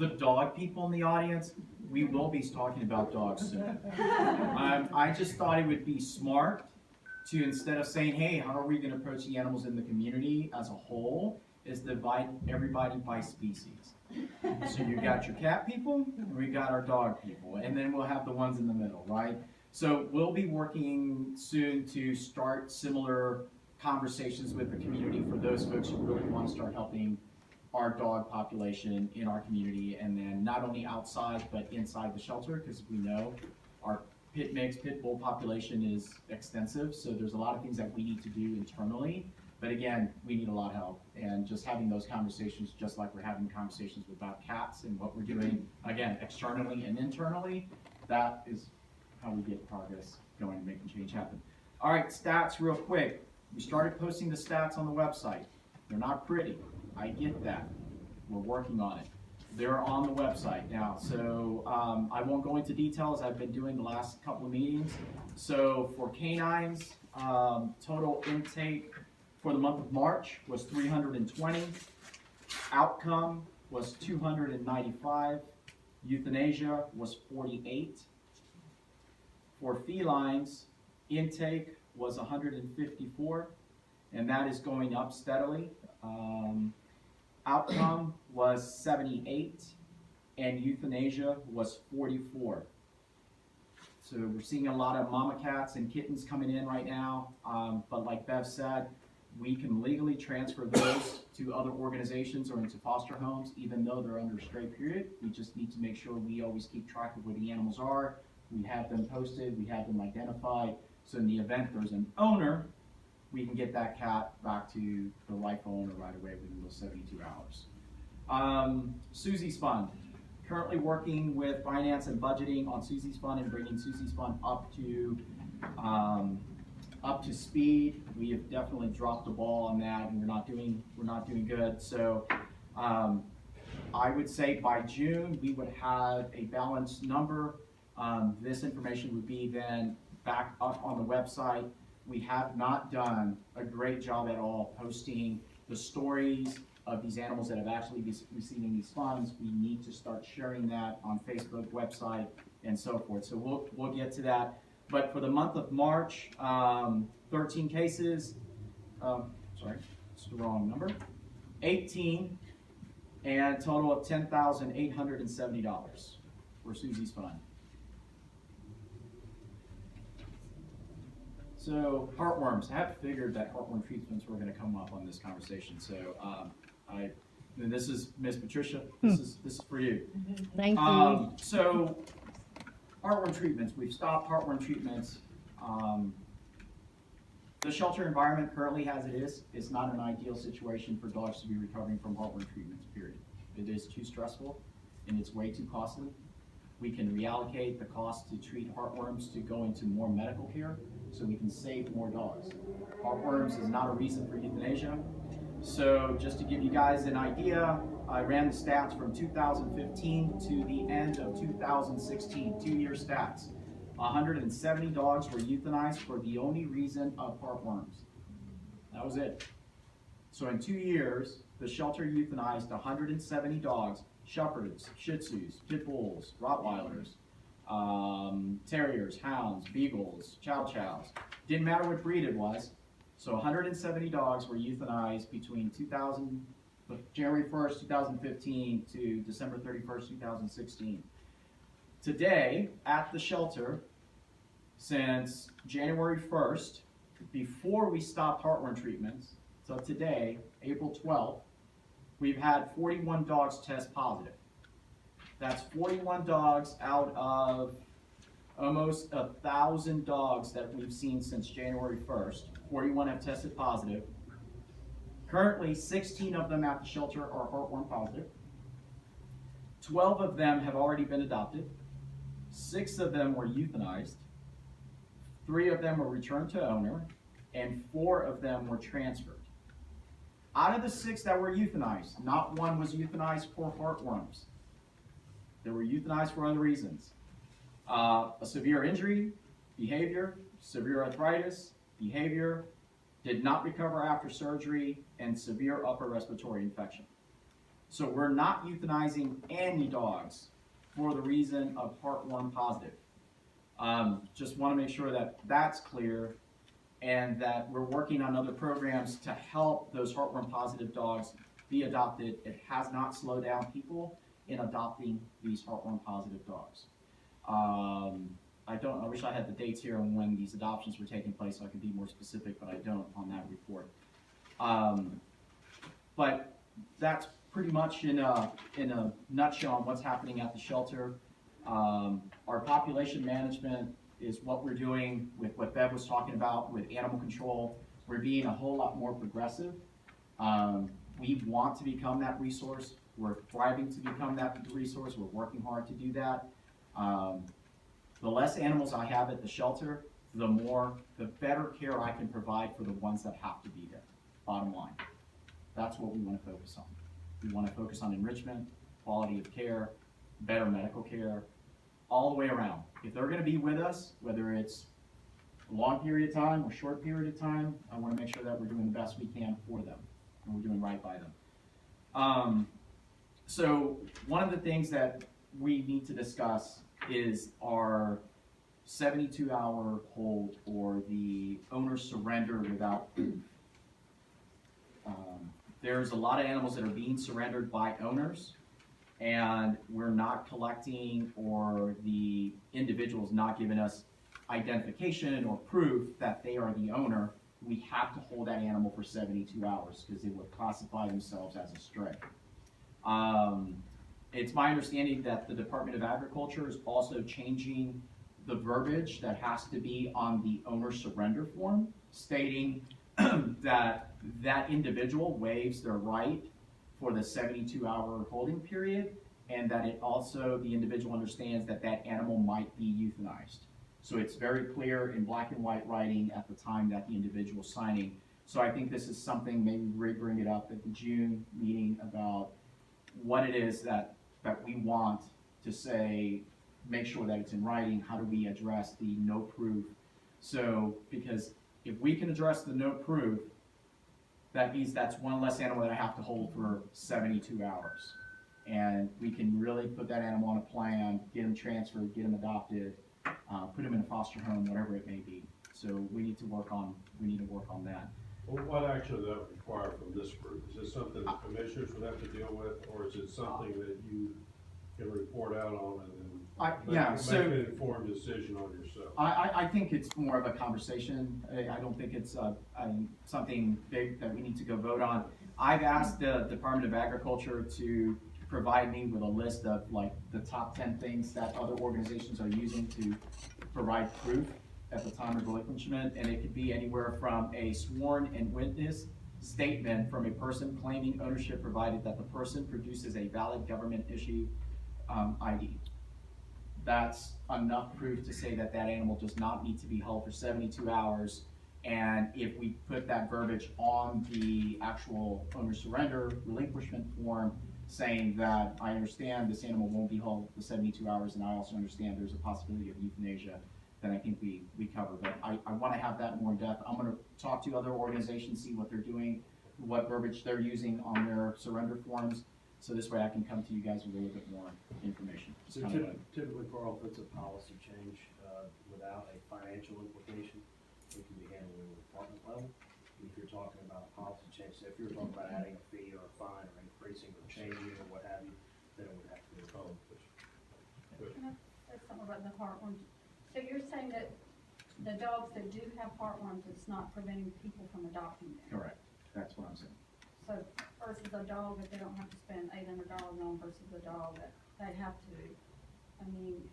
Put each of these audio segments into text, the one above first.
the dog people in the audience, we will be talking about dogs soon. I just thought it would be smart to, instead of saying, hey, how are we going to approach the animals in the community as a whole, is divide everybody by species. So you got your cat people, and we got our dog people, and then we'll have the ones in the middle, right? So we'll be working soon to start similar conversations with the community for those folks who really want to start helping our dog population in our community, and then not only outside but inside the shelter, because we know our pit bull population is extensive, so there's a lot of things that we need to do internally, but again, we need a lot of help, and just having those conversations, just like we're having conversations about cats and what we're doing, again, externally and internally, that is how we get progress going and making change happen. All right, stats real quick. We started posting the stats on the website. They're not pretty. I get that. We're working on it. They're on the website now, so I won't go into details. I've been doing the last couple of meetings. So for canines, total intake for the month of March was 320. Outcome was 295. Euthanasia was 48. For felines, intake was 154, and that is going up steadily. Outcome was 78, and euthanasia was 44. So we're seeing a lot of mama cats and kittens coming in right now, but like Bev said, we can legally transfer those to other organizations or into foster homes, even though they're under stray period. We just need to make sure we always keep track of where the animals are. We have them posted, we have them identified, so in the event there's an owner, we can get that cat back to the rightful owner right away within those 72 hours. Susie's Fund. Currently working with finance and budgeting on Susie's Fund and bringing Susie's Fund up to speed. We have definitely dropped the ball on that, and we're not doing good. So I would say by June we would have a balanced number. This information would be then back up on the website. We have not done a great job at all posting the stories of these animals that have actually been receiving these funds. We need to start sharing that on Facebook, website, and so forth. So we'll get to that. But for the month of March, 13 cases, sorry, it's the wrong number, 18, and a total of $10,870 for Susie's Fund. So heartworms, I have figured that heartworm treatments were going to come up on this conversation. So and this is Miss Patricia. This is for you. Thank you. So heartworm treatments. We've stopped heartworm treatments. The shelter environment currently, as it is not an ideal situation for dogs to be recovering from heartworm treatments. Period. It is too stressful, and it's way too costly. We can reallocate the cost to treat heartworms to go into more medical care, so we can save more dogs. Heartworms is not a reason for euthanasia. So just to give you guys an idea, I ran the stats from 2015 to the end of 2016, 2-year stats. 170 dogs were euthanized for the only reason of heartworms. That was it. So in 2 years, the shelter euthanized 170 dogs, shepherds, shih tzus, pit bulls, Rottweilers, terriers, hounds, beagles, chow chows. Didn't matter what breed it was. So 170 dogs were euthanized between January 1st, 2015 to December 31st, 2016. Today, at the shelter, since January 1st, before we stopped heartworm treatments, so today, April 12th, we've had 41 dogs test positive. That's 41 dogs out of almost 1,000 dogs that we've seen since January 1st. 41 have tested positive. Currently, 16 of them at the shelter are heartworm positive. 12 of them have already been adopted. 6 of them were euthanized. 3 of them were returned to owner, and 4 of them were transferred. Out of the 6 that were euthanized, not one was euthanized for heartworms. They were euthanized for other reasons. A severe injury, behavior, severe arthritis, behavior, did not recover after surgery, and severe upper respiratory infection. So we're not euthanizing any dogs for the reason of heartworm positive. Just want to make sure that that's clear, and that we're working on other programs to help those heartworm positive dogs be adopted. It has not slowed down people in adopting these heartworm positive dogs. I wish I had the dates here on when these adoptions were taking place so I could be more specific, but I don't on that report. But that's pretty much in a nutshell on what's happening at the shelter. Our population management is what we're doing with what Bev was talking about with animal control. We're being a whole lot more progressive. We want to become that resource. We're thriving to become that resource. We're working hard to do that. The less animals I have at the shelter, the better care I can provide for the ones that have to be there. Bottom line. That's what we want to focus on. We want to focus on enrichment, quality of care, better medical care, all the way around. If they're going to be with us, whether it's a long period of time or short period of time, I want to make sure that we're doing the best we can for them and we're doing right by them. So one of the things that we need to discuss is our 72-hour hold or the owner surrender without proof. There's a lot of animals that are being surrendered by owners, and we're not collecting, or the individual's not giving us identification or proof that they are the owner. We have to hold that animal for 72 hours because they would classify themselves as a stray. It's my understanding that the Department of Agriculture is also changing the verbiage that has to be on the owner surrender form, stating that individual waives their right for the 72-hour holding period, and that it also, the individual understands that that animal might be euthanized. So it's very clear in black and white writing at the time that the individual is signing. So I think this is something, maybe we bring it up at the June meeting about what it is that we want to say, make sure that it's in writing. How do we address the no proof? So, because if we can address the no proof, that means that's one less animal that I have to hold for 72 hours. And we can really put that animal on a plan, get them transferred, get them adopted, put them in a foster home, whatever it may be. So we need to work on that. Well, what action does that require from this group? Is this something the commissioners would have to deal with, or is it something that you can report out on and then make an informed decision on yourself? I think it's more of a conversation. I don't think it's something big that we need to go vote on. I've asked the Department of Agriculture to provide me with a list of like the top 10 things that other organizations are using to provide proof at the time of relinquishment, and it could be anywhere from a sworn and witness statement from a person claiming ownership, provided that the person produces a valid government issue ID. That's enough proof to say that that animal does not need to be held for 72 hours. And if we put that verbiage on the actual owner surrender relinquishment form, saying that I understand this animal won't be held for 72 hours, and I also understand there's a possibility of euthanasia, then I think we cover. But I want to have that more in depth. I'm going to talk to other organizations, see what they're doing, what verbiage they're using on their surrender forms, so this way I can come to you guys with a little bit more information. So typically, Carl, if it's a policy change without a financial implication, it can be handled at the department level. If you're talking about a policy change, so if you're talking about adding a fee or a fine or increasing or changing or what have you, then it would have to be a policy. Can I say something about the heartworms? So you're saying that the dogs that do have heartworms, it's not preventing people from adopting them? Correct. That's what I'm saying. So versus a dog that they don't have to spend $800 on versus a dog that they have to. I mean,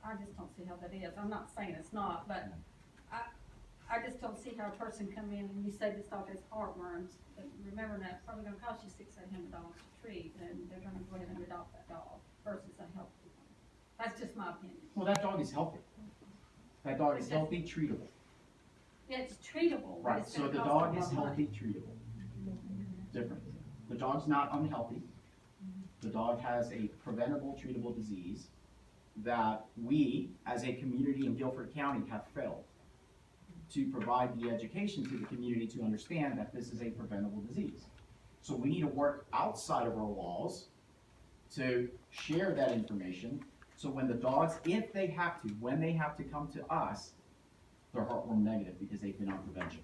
I just don't see how that is. I'm not saying it's not, but I just don't see how a person come in and you say this dog has heartworms, but remember that it's probably gonna cost you $600-800 to treat, and they're gonna go ahead and adopt that dog versus a healthy one. That's just my opinion. Well, that dog is healthy. That dog is healthy, treatable. Yeah, it's treatable. But Right, it's so gonna the cost dog a lot is of money. healthy, treatable. Different. The dog's not unhealthy. The dog has a preventable, treatable disease that we, as a community in Guilford County, have failed to provide the education to the community to understand that this is a preventable disease. So we need to work outside of our walls to share that information. So when the dogs, if they have to, when they have to come to us, they're heartworm negative because they've been on prevention.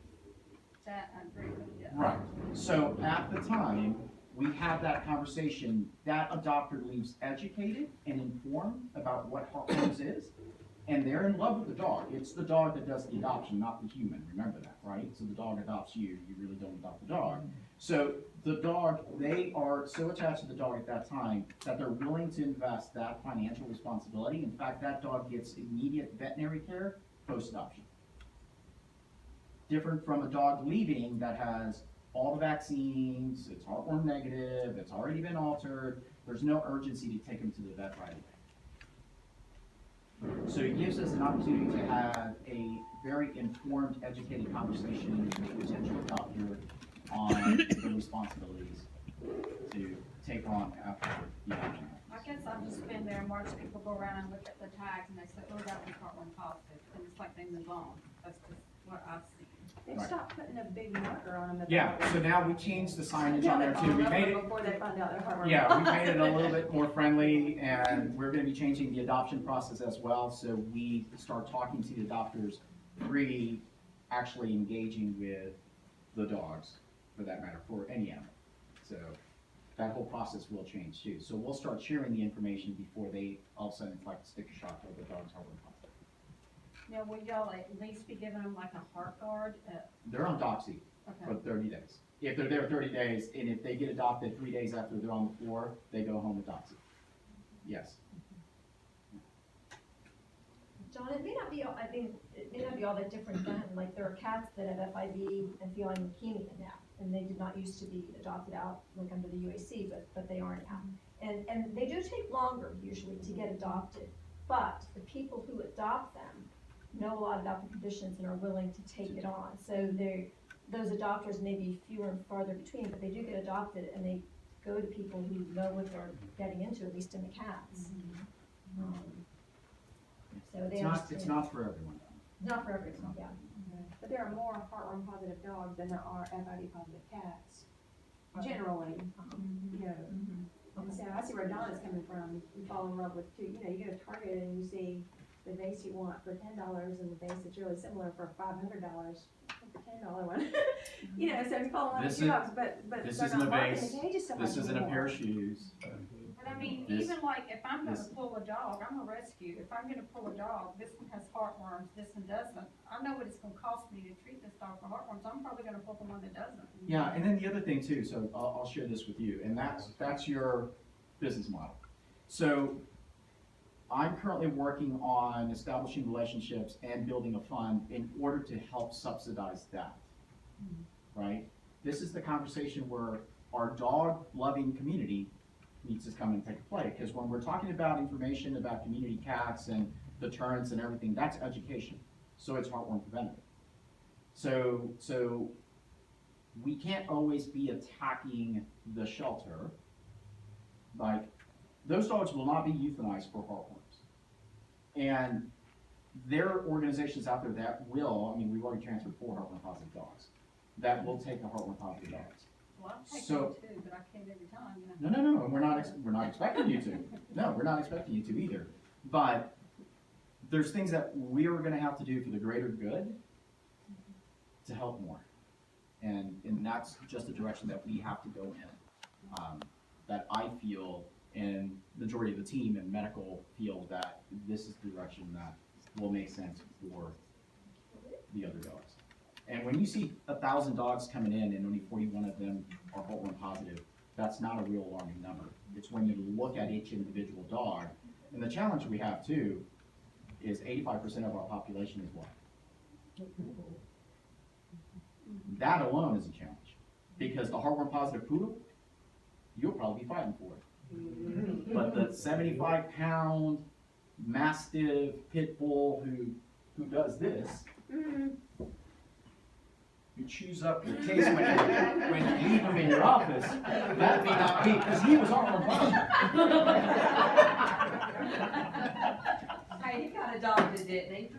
That I agree with, yeah. Right. So at the time, we have that conversation, that adopter leaves educated and informed about what heartworms is, and they're in love with the dog. It's the dog that does the adoption, not the human. Remember that, right? So the dog adopts you, you really don't adopt the dog. So the dog, they are so attached to the dog at that time that they're willing to invest that financial responsibility. In fact, that dog gets immediate veterinary care post-adoption. Different from a dog leaving that has all the vaccines, it's heartworm negative, it's already been altered, there's no urgency to take them to the vet right away. So it gives us an opportunity to have a very informed, educated conversation with the potential adopter on the responsibilities to take on after the adoption. I guess I've just been there and watched people go around and look at the tags and they say, oh, that one's heartworm positive, and it's like they move on. That's just what I've seen. They Right. stopped putting a big marker on them. Yeah, so now we changed the signage on there too. We made it, Before they find out they're heartworm. yeah, we made it a little bit more friendly, and we're gonna be changing the adoption process as well, so we start talking to the adopters pre actually engaging with the dogs, for that matter, for any animal. So that whole process will change too. So we'll start sharing the information before they all of a sudden it's like sticker shock or the dog's heartworm positive. Now, will y'all at least be giving them like a heart guard? They're on Doxy for Okay. 30 days. If they're there 30 days, and if they get adopted 3 days after they're on the floor, they go home with Doxy. Yes. John, it may not be, I think, it may not be all that different then, like there are cats that have FIV and feline leukemia now, and they did not used to be adopted out, like under the UAC, but they are now. And they do take longer usually to get adopted, but the people who adopt them know a lot about the conditions and are willing to take it on. So those adopters may be fewer and farther between, but they do get adopted and they go to people who know what they're getting into, at least in the cats. So they understand. It's not for everyone. Not for everyone, yeah. But there are more heartworm positive dogs than there are FIV positive cats, generally, you know. And so I see where Donna's coming from. You fall in love with two, you know, you go to Target and you see the vase you want for $10 and the vase that's really similar for $500, the $10 one. You know, so you fall in love with This two is- dogs, but this they're isn't not a marketing vase. the cages so much This isn't a anymore. pair of shoes. But I mean, This- even like if I'm gonna this- pull a dog, I'm a rescue. If I'm gonna pull a dog, this one has heartworms, this one doesn't. I know what it's gonna cost me to treat this dog for heartworms. I'm probably gonna pull the one that doesn't. Yeah, and then the other thing too, so I'll share this with you, and that's your business model. So I'm currently working on establishing relationships and building a fund in order to help subsidize that, right? This is the conversation where our dog-loving community needs to come and take a play, because when we're talking about information about community cats and deterrence and everything, that's education. So it's heartworm preventative. So we can't always be attacking the shelter. Like, those dogs will not be euthanized for heartworms. And there are organizations out there that will, I mean, we've already transferred 4 heartworm positive dogs, that will take the heartworm positive dogs. Well, I'll take So- one too, but I can't every time, you know. No, and we're not expecting you to. No, we're not expecting you to either. But there's things that we're gonna have to do for the greater good to help more. And that's just the direction that we have to go in. That I feel, and majority of the team and medical feel that this is the direction that will make sense for the other dogs. And when you see 1,000 dogs coming in and only 41 of them are heartworm positive, that's not a real alarming number. It's when you look at each individual dog, and the challenge we have too is 85% of our population is white. That alone is a challenge, because the heartworm positive poodle, you'll probably be fighting for it. But the 75-pound Mastiff pit bull who does this, who chews up your case when you leave him in your office, that may not be, because he was heartworm positive. Hey, he got adopted, didn't he?